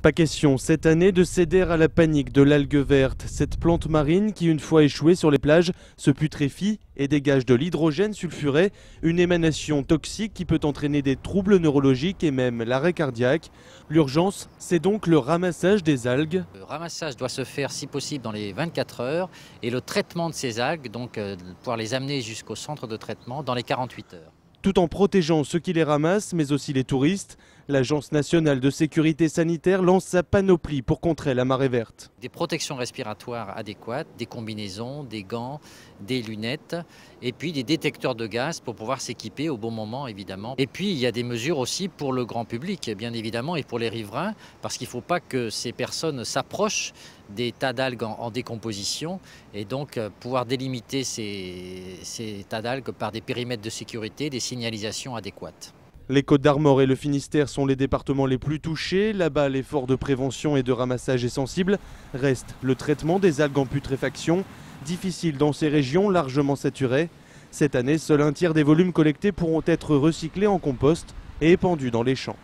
Pas question cette année de céder à la panique de l'algue verte. Cette plante marine qui, une fois échouée sur les plages, se putréfie et dégage de l'hydrogène sulfuré, une émanation toxique qui peut entraîner des troubles neurologiques et même l'arrêt cardiaque. L'urgence, c'est donc le ramassage des algues. Le ramassage doit se faire si possible dans les 24 heures et le traitement de ces algues, donc pouvoir les amener jusqu'au centre de traitement dans les 48 heures. Tout en protégeant ceux qui les ramassent, mais aussi les touristes, l'Agence nationale de sécurité sanitaire lance sa panoplie pour contrer la marée verte. Des protections respiratoires adéquates, des combinaisons, des gants, des lunettes et puis des détecteurs de gaz pour pouvoir s'équiper au bon moment évidemment. Et puis il y a des mesures aussi pour le grand public bien évidemment et pour les riverains parce qu'il ne faut pas que ces personnes s'approchent des tas d'algues en décomposition et donc pouvoir délimiter ces tas d'algues par des périmètres de sécurité, des signalisations adéquates. Les Côtes-d'Armor et le Finistère sont les départements les plus touchés. Là-bas, l'effort de prévention et de ramassage est sensible. Reste le traitement des algues en putréfaction, difficile dans ces régions largement saturées. Cette année, seul un tiers des volumes collectés pourront être recyclés en compost et épandus dans les champs.